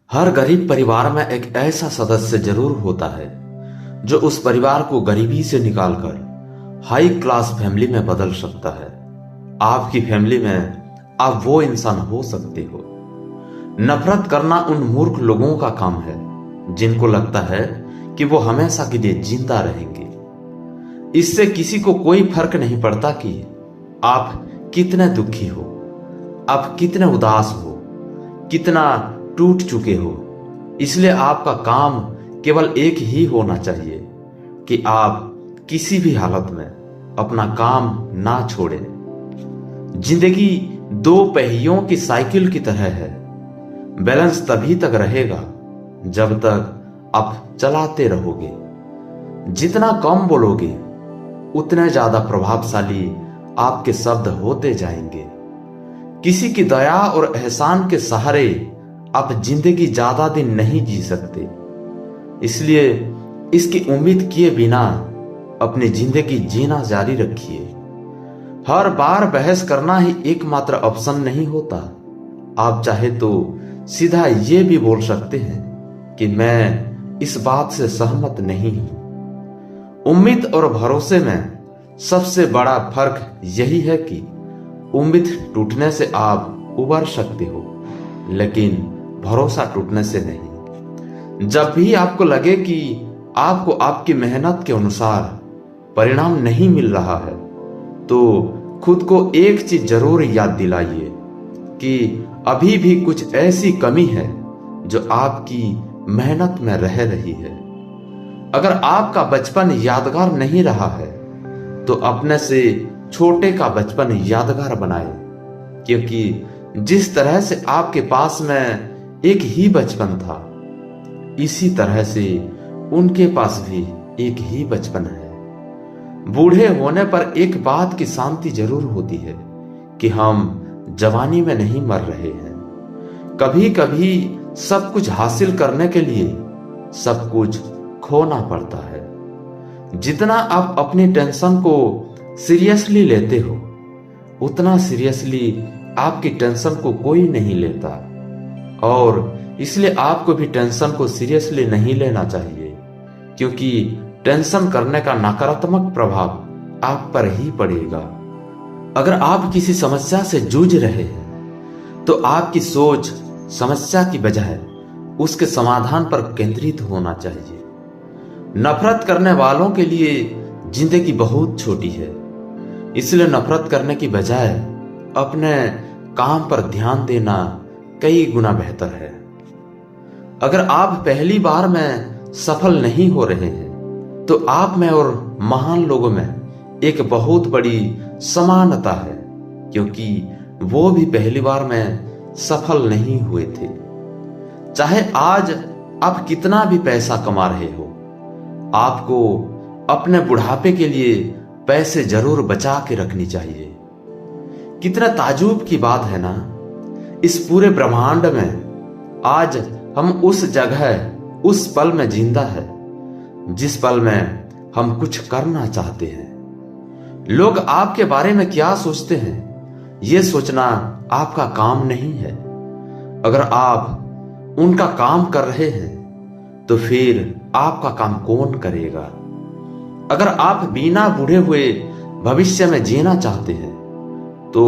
हर गरीब परिवार में एक ऐसा सदस्य जरूर होता है जो उस परिवार को गरीबी से निकालकर हाई क्लास फैमिली में बदल सकता है। आपकी फैमिली में आप वो इंसान हो सकते हो। नफरत करना उन मूर्ख लोगों का काम है जिनको लगता है कि वो हमेशा के लिए जिंदा रहेंगे। इससे किसी को कोई फर्क नहीं पड़ता कि आप कितने दुखी हो, आप कितने उदास हो, कितना टूट चुके हो। इसलिए आपका काम केवल एक ही होना चाहिए कि आप किसी भी हालत में अपना काम ना छोड़ें। जिंदगी दो पहियों की साइकिल की तरह है। बैलेंस तभी तक रहेगा जब तक आप चलाते रहोगे। जितना कम बोलोगे उतने ज्यादा प्रभावशाली आपके शब्द होते जाएंगे। किसी की दया और एहसान के सहारे आप जिंदगी ज्यादा दिन नहीं जी सकते। इसलिए इसकी उम्मीद किए बिना अपनी जिंदगी जीना जारी रखिए। हर बार बहस करना ही एकमात्र ऑप्शन नहीं होता। आप चाहे तो सीधा ये भी बोल सकते हैं कि मैं इस बात से सहमत नहीं हूं। उम्मीद और भरोसे में सबसे बड़ा फर्क यही है कि उम्मीद टूटने से आप उबर सकते हो, लेकिन भरोसा टूटने से नहीं। जब भी आपको लगे कि आपको आपकी मेहनत के अनुसार परिणाम नहीं मिल रहा है, तो खुद को एक चीज जरूर याद दिलाइए कि अभी भी कुछ ऐसी कमी है जो आपकी मेहनत में रह रही है। अगर आपका बचपन यादगार नहीं रहा है तो अपने से छोटे का बचपन यादगार बनाए, क्योंकि जिस तरह से आपके पास में एक ही बचपन था, इसी तरह से उनके पास भी एक ही बचपन है। बूढ़े होने पर एक बात की शांति जरूर होती है कि हम जवानी में नहीं मर रहे हैं। कभी कभी सब कुछ हासिल करने के लिए सब कुछ खोना पड़ता है। जितना आप अपनी टेंशन को सीरियसली लेते हो, उतना सीरियसली आपकी टेंशन को कोई नहीं लेता। और इसलिए आपको भी टेंशन को सीरियसली नहीं लेना चाहिए, क्योंकि टेंशन करने का नकारात्मक प्रभाव आप पर ही पड़ेगा। अगर आप किसी समस्या से जूझ रहे हैं तो आपकी सोच समस्या की बजाय उसके समाधान पर केंद्रित होना चाहिए। नफरत करने वालों के लिए जिंदगी बहुत छोटी है, इसलिए नफरत करने की बजाय अपने काम पर ध्यान देना कई गुना बेहतर है। अगर आप पहली बार में सफल नहीं हो रहे हैं तो आप में और महान लोगों में एक बहुत बड़ी समानता है, क्योंकि वो भी पहली बार में सफल नहीं हुए थे। चाहे आज आप कितना भी पैसा कमा रहे हो, आपको अपने बुढ़ापे के लिए पैसे जरूर बचा के रखनी चाहिए। कितना ताजुब की बात है ना, इस पूरे ब्रह्मांड में आज हम उस जगह, उस पल में जिंदा है जिस पल में हम कुछ करना चाहते हैं। लोग आपके बारे में क्या सोचते हैं, यह सोचना आपका काम नहीं है। अगर आप उनका काम कर रहे हैं तो फिर आपका काम कौन करेगा? अगर आप बिना बूढ़े हुए भविष्य में जीना चाहते हैं तो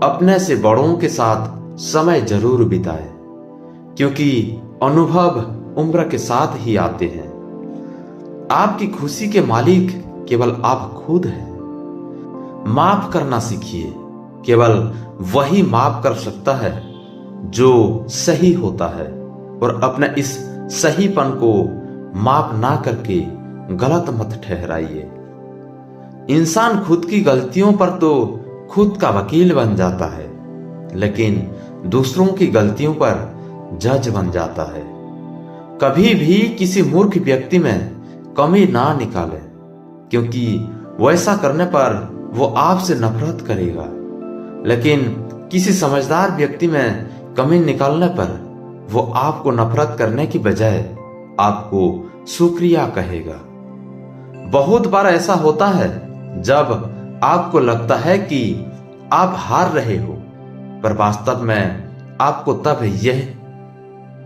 अपने से बड़ों के साथ समय जरूर बिताएं, क्योंकि अनुभव उम्र के साथ ही आते हैं। आपकी खुशी के मालिक केवल आप खुद हैं। माफ करना सीखिए। केवल वही माफ कर सकता है जो सही होता है, और अपने इस सहीपन को माफ ना करके गलत मत ठहराइए। इंसान खुद की गलतियों पर तो खुद का वकील बन जाता है, लेकिन दूसरों की गलतियों पर जज बन जाता है। कभी भी किसी मूर्ख व्यक्ति में कमी ना निकालें, क्योंकि वैसा करने पर वो आपसे नफरत करेगा। लेकिन किसी समझदार व्यक्ति में कमी निकालने पर वो आपको नफरत करने की बजाय आपको शुक्रिया कहेगा। बहुत बार ऐसा होता है जब आपको लगता है कि आप हार रहे हो, पर वास्तव में आपको तब यह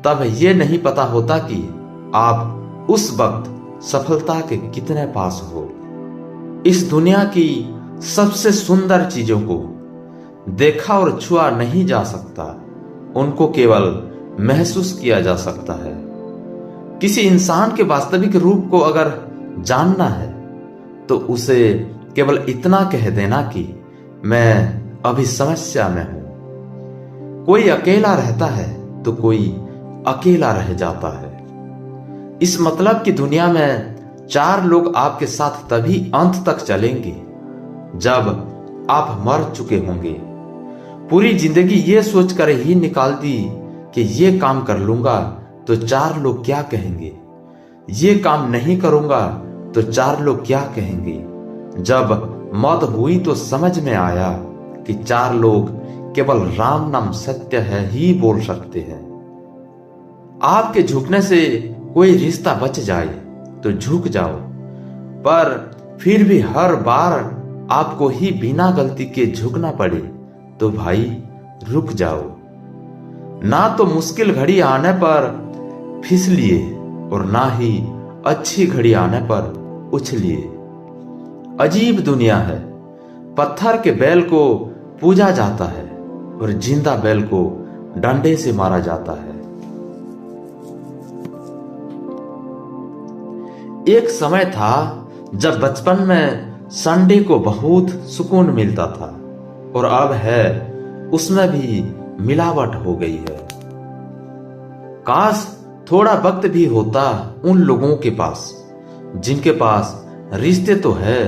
तब ये नहीं पता होता कि आप उस वक्त सफलता के कितने पास हो। इस दुनिया की सबसे सुंदर चीजों को देखा और छुआ नहीं जा सकता, उनको केवल महसूस किया जा सकता है। किसी इंसान के वास्तविक रूप को अगर जानना है तो उसे केवल इतना कह देना कि मैं अभी समस्या में हूं। कोई अकेला रहता है तो कोई अकेला रह जाता है। इस मतलब की दुनिया में 4 लोग आपके साथ तभी अंत तक चलेंगे जब आप मर चुके होंगे। पूरी जिंदगी ये सोचकर ही निकाल दी कि ये काम कर लूंगा तो 4 लोग क्या कहेंगे, ये काम नहीं करूंगा तो 4 लोग क्या कहेंगे। जब मौत हुई तो समझ में आया कि 4 लोग केवल राम नाम सत्य है ही बोल सकते हैं। आपके झुकने से कोई रिश्ता बच जाए तो झुक जाओ, पर फिर भी हर बार आपको ही बिना गलती के झुकना पड़े तो भाई रुक जाओ। ना तो मुश्किल घड़ी आने पर फिसलिए और ना ही अच्छी घड़ी आने पर उछलिए। अजीब दुनिया है, पत्थर के बैल को पूजा जाता है और जिंदा बैल को डंडे से मारा जाता है। एक समय था जब बचपन में संडे को बहुत सुकून मिलता था और अब है उसमें भी मिलावट हो गई है। काश थोड़ा वक्त भी होता उन लोगों के पास जिनके पास रिश्ते तो है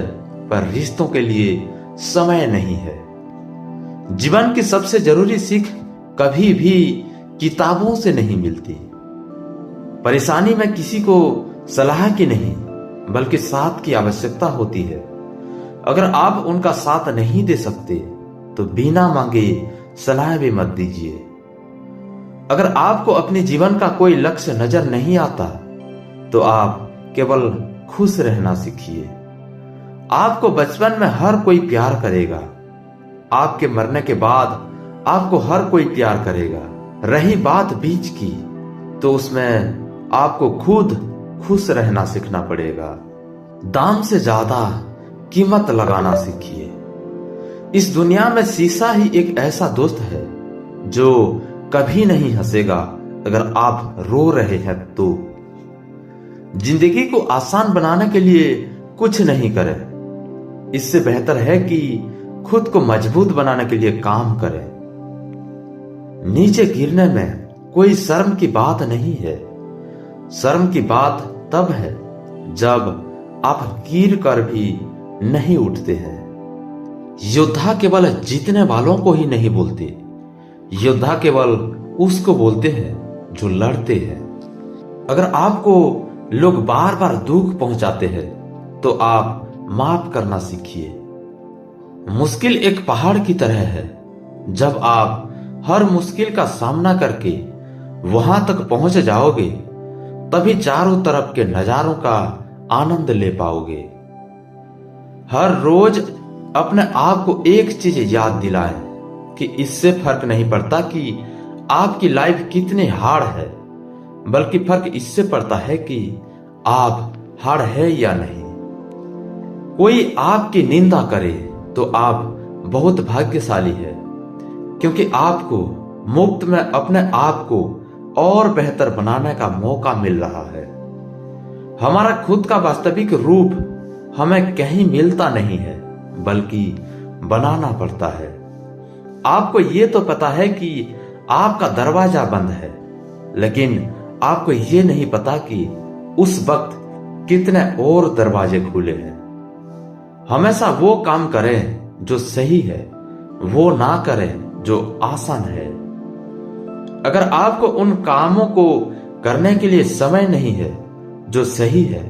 पर रिश्तों के लिए समय नहीं है। जीवन की सबसे जरूरी सीख कभी भी किताबों से नहीं मिलती। परेशानी में किसी को सलाह की नहीं बल्कि साथ की आवश्यकता होती है। अगर आप उनका साथ नहीं दे सकते तो बिना मांगे सलाह भी मत दीजिए। अगर आपको अपने जीवन का कोई लक्ष्य नजर नहीं आता तो आप केवल खुश रहना सीखिए। आपको बचपन में हर कोई प्यार करेगा, आपके मरने के बाद आपको हर कोई प्यार करेगा। रही बात बीच की तो उसमें आपको खुद खुश रहना सीखना पड़ेगा। दाम से ज्यादा कीमत लगाना सीखिए। इस दुनिया में शीशा ही एक ऐसा दोस्त है जो कभी नहीं हंसेगा अगर आप रो रहे हैं तो। जिंदगी को आसान बनाने के लिए कुछ नहीं करें, इससे बेहतर है कि खुद को मजबूत बनाने के लिए काम करें। नीचे गिरने में कोई शर्म की बात नहीं है। शर्म की बात तब है जब आप गिर कर भी नहीं उठते हैं। योद्धा केवल जीतने वालों को ही नहीं बोलते, योद्धा केवल उसको बोलते हैं जो लड़ते हैं। अगर आपको लोग बार बार दुख पहुंचाते हैं तो आप माफ करना सीखिए। मुश्किल एक पहाड़ की तरह है। जब आप हर मुश्किल का सामना करके वहां तक पहुंच जाओगे तभी चारों तरफ के नजारों का आनंद ले पाओगे। हर रोज अपने आप को एक चीज याद दिलाएं कि इससे फर्क नहीं पड़ता कि आपकी लाइफ कितनी हार्ड है, बल्कि फर्क इससे पड़ता है कि आप हार्ड है या नहीं। कोई आपकी निंदा करे तो आप बहुत भाग्यशाली है, क्योंकि आपको मुफ्त में अपने आप को और बेहतर बनाने का मौका मिल रहा है। हमारा खुद का वास्तविक रूप हमें कहीं मिलता नहीं है, बल्कि बनाना पड़ता है। आपको ये तो पता है कि आपका दरवाजा बंद है, लेकिन आपको ये नहीं पता कि उस वक्त कितने और दरवाजे खुले हैं। हमेशा वो काम करें जो सही है, वो ना करें जो आसान है। अगर आपको उन कामों को करने के लिए समय नहीं है जो सही है,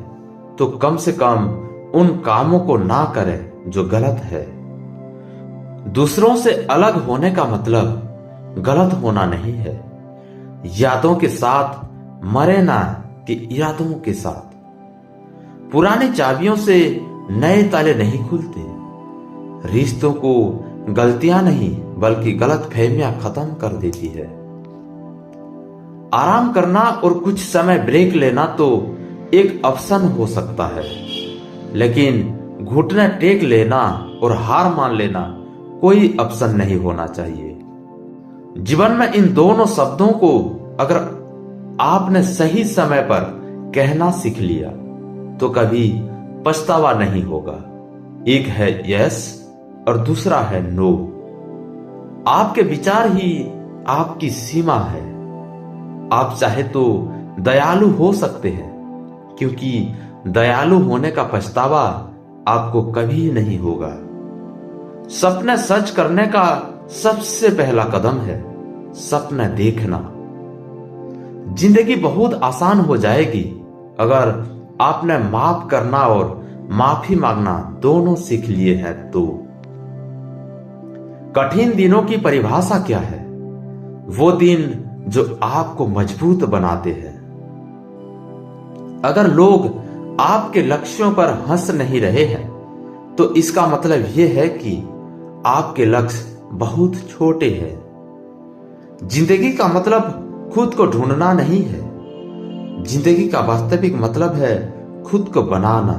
तो कम से कम उन कामों को ना करें जो गलत है। दूसरों से अलग होने का मतलब गलत होना नहीं है। यादों के साथ मरे ना कि इरादों के साथ। पुरानी चाबियों से नए ताले नहीं खुलते। रिश्तों को गलतियां नहीं बल्कि गलत फहमियां खत्म कर देती है। आराम करना और कुछ समय ब्रेक लेना तो एक ऑप्शन हो सकता है, लेकिन घुटने टेक लेना और हार मान लेना कोई ऑप्शन नहीं होना चाहिए। जीवन में इन दोनों शब्दों को अगर आपने सही समय पर कहना सीख लिया तो कभी पछतावा नहीं होगा। एक है यस और दूसरा है नो। आपके विचार ही आपकी सीमा है। आप चाहे तो दयालु हो सकते हैं, क्योंकि दयालु होने का पछतावा आपको कभी नहीं होगा। सपने सच करने का सबसे पहला कदम है सपने देखना। जिंदगी बहुत आसान हो जाएगी अगर आपने माफ करना और माफी मांगना दोनों सीख लिए हैं तो। कठिन दिनों की परिभाषा क्या है? वो दिन जो आपको मजबूत बनाते हैं। अगर लोग आपके लक्ष्यों पर हंस नहीं रहे हैं तो इसका मतलब यह है कि आपके लक्ष्य बहुत छोटे हैं। जिंदगी का मतलब खुद को ढूंढना नहीं है। जिंदगी का वास्तविक मतलब है खुद को बनाना।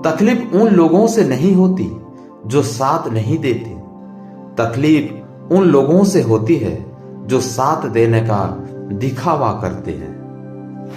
तकलीफ उन लोगों से नहीं होती जो साथ नहीं देते। तकलीफ उन लोगों से होती है जो साथ देने का दिखावा करते हैं।